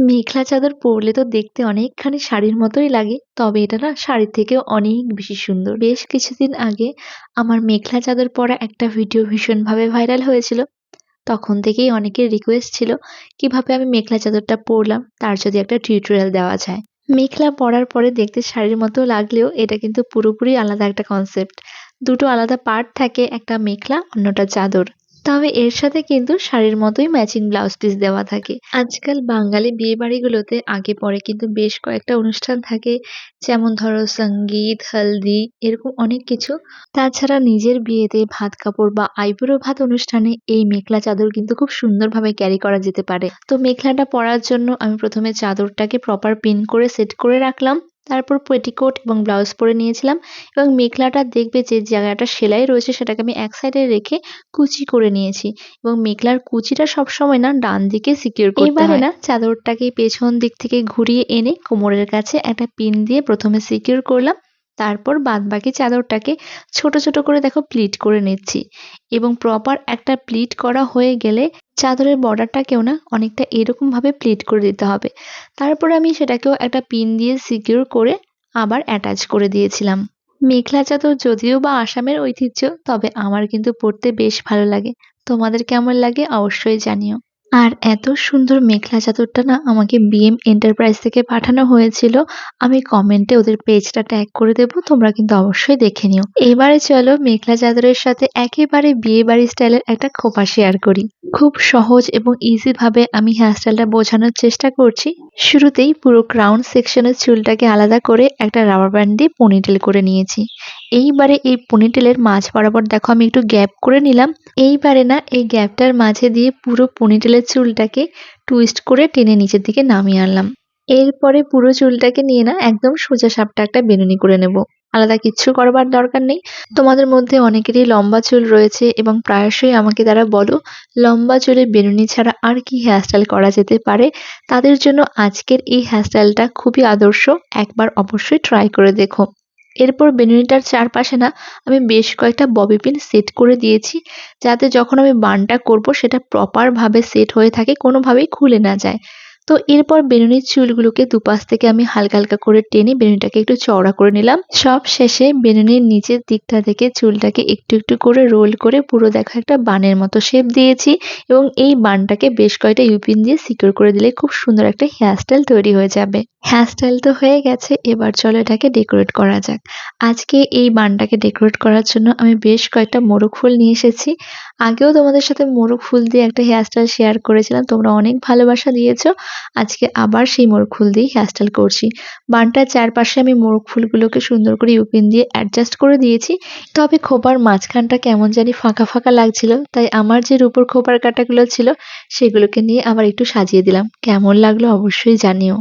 মেখলা চাদর পরলে তো দেখতে অনেকখানি শাড়ির মতোই লাগে, তবে এটা না শাড়ির থেকেও অনেক বেশি সুন্দর। বেশ কিছুদিন আগে আমার মেখলা চাদর পরা একটা ভিডিও ভীষণভাবে ভাইরাল হয়েছিল। তখন থেকেই অনেকের রিকোয়েস্ট ছিল কিভাবে আমি মেখলা চাদরটা পরলাম তার যদি একটা টিউটোরিয়াল দেওয়া যায়। মেখলা পরার পরে দেখতে শাড়ির মতো লাগলেও এটা কিন্তু পুরোপুরি আলাদা একটা কনসেপ্ট। দুটো আলাদা পার্ট থাকে, একটা মেখলা অন্যটা চাদর। তবে এর সাথে কিন্তু শাড়ির মতোই ম্যাচিং ব্লাউজ পিস দেওয়া থাকে। আজকাল বাঙালি বিয়েবাড়িগুলোতে আগে পরে কিন্তু বেশ কয়েকটা অনুষ্ঠান থাকে, যেমন ধরো সঙ্গীত, হলদি, এরকম অনেক কিছু। তাছাড়া নিজের বিয়েতে ভাত কাপড় বা আইবুড়ো ভাত অনুষ্ঠানে এই মেখলা চাদর কিন্তু খুব সুন্দরভাবে ক্যারি করা যেতে পারে। তো মেখলাটা পরার জন্য আমি প্রথমে চাদরটাকে প্রপার পিন করে সেট করে রাখলাম। তারপর পেটিকোট এবং ব্লাউজ পরে নিয়েছিলাম এবং মেখলাটা দেখবে যে জায়গাটা সেলাই রয়েছে সেটাকে আমি এক সাইডে রেখে কুচি করে নিয়েছি এবং মেখলার কুচিটা সবসময় না ডান দিকে সিকিউর করতে হয়। এবারে না চাদরটাকে পেছন দিক থেকে ঘুরিয়ে এনে কোমরের কাছে একটা পিন দিয়ে প্রথমে সিকিউর করলাম। তারপর বাদবাকি চাদরটাকে ছোট ছোট করে দেখো প্লিট করে নিচ্ছি এবং প্রপার একটা প্লিট করা হয়ে গেলে চাদরের বর্ডারটাকেও না অনেকটা এরকম ভাবে প্লিট করে দিতে হবে। তারপর আমি সেটাকেও একটা পিন দিয়ে সিকিউর করে আবার অ্যাটাচ করে দিয়েছিলাম। মেখলা চাদর যদিও বা আসামের ঐতিহ্য, তবে আমার কিন্তু পড়তে বেশ ভালো লাগে। তোমাদের কেমন লাগে অবশ্যই জানিও। আর এত সুন্দর মেখলা চাদরটা না আমাকে বিএম এন্টারপ্রাইজ থেকে পাঠানো হয়েছিল। আমি কমেন্টে ওদের পেজটা ট্যাগ করে দেবো, তোমরা কিন্তু অবশ্যই দেখে নিও। এবারে চলো মেখলা চাদরের সাথে একেবারে বিয়ে বাড়ি স্টাইলের একটা খোঁপা শেয়ার করি। খুব সহজ এবং ইজি ভাবে আমি হেয়ার স্টাইলটা বোঝানোর চেষ্টা করছি। শুরুতেই পুরো ক্রাউন সেকশনের চুলটাকে আলাদা করে একটা রাবার ব্যান্ড দিয়ে পনিটেল করে নিয়েছি। এইবারে এই পনিটেলের মাঝ বরাবর দেখো আমি একটু গ্যাপ করে নিলাম। এইবারে না এই গ্যাপটার মাঝে দিয়ে পুরো পনিটেলের চুলটাকে টুইস্ট করে টেনে নিচের দিকে নামিয়ে আনলাম। এরপরে পুরো চুলটাকে নিয়ে না একদম সোজা সাপটা একটা বেনুনি করে নেব। আলাদা কিচ্ছু করবার দরকার নেই। তোমাদের মধ্যে অনেকেরই লম্বা চুল রয়েছে এবং প্রায়শই আমাকে তারা বলো লম্বা চুলে বেনুনি ছাড়া আর কি হেয়ারস্টাইল করা যেতে পারে। তাদের জন্য আজকের এই হেয়ারস্টাইলটা খুবই আদর্শ, একবার অবশ্যই ট্রাই করে দেখো। এরপর বেনুনিটার চারপাশে না আমি বেশ কয়েকটা ববি পিন সেট করে দিয়েছি, যাতে যখন আমি বানটা করব সেটা প্রপার ভাবে সেট হয়ে থাকে, কোনোভাবেই খুলে না যায়। তো এরপর বেনুনির চুলগুলোকে দুপাশ থেকে আমি হালকা হালকা করে টেনে বেনুনিটাকে একটু চওড়া করে নিলাম। সব শেষে বেনুনির নিচের দিকটা থেকে চুলটাকে একটু একটু করে রোল করে পুরো দেখো একটা বানের মতো শেপ দিয়েছি এবং এই বানটাকে বেশ কয়েকটা ইউপিন দিয়ে সিকিউর করে দিলে খুব সুন্দর একটা হেয়ারস্টাইল তৈরি হয়ে যাবে। হেয়ারস্টাইল তো হয়ে গেছে, এবার চলো এটাকে ডেকোরেট করা যাক। আজকে এই বানটাকে ডেকোরেট করার জন্য আমি বেশ কয়েকটা মোরগ ফুল নিয়ে এসেছি। আগেও তোমাদের সাথে মোরগ ফুল দিয়ে একটা হেয়ারস্টাইল শেয়ার করেছিলাম, তোমরা অনেক ভালোবাসা দিয়েছো। আজকে আবার সেই মোরগ ফুল দিয়ে হেয়ারস্টাইল করছি। বানটার চারপাশে আমি মোরগ ফুলগুলোকে সুন্দর করে ইউপিন দিয়ে অ্যাডজাস্ট করে দিয়েছি। তবে খোপার মাঝখানটা কেমন জানি ফাঁকা ফাঁকা লাগছিল, তাই আমার যে রূপোর খোপার কাঁটাগুলো ছিল সেগুলোকে নিয়ে আবার একটু সাজিয়ে দিলাম। কেমন লাগলো অবশ্যই জানিও।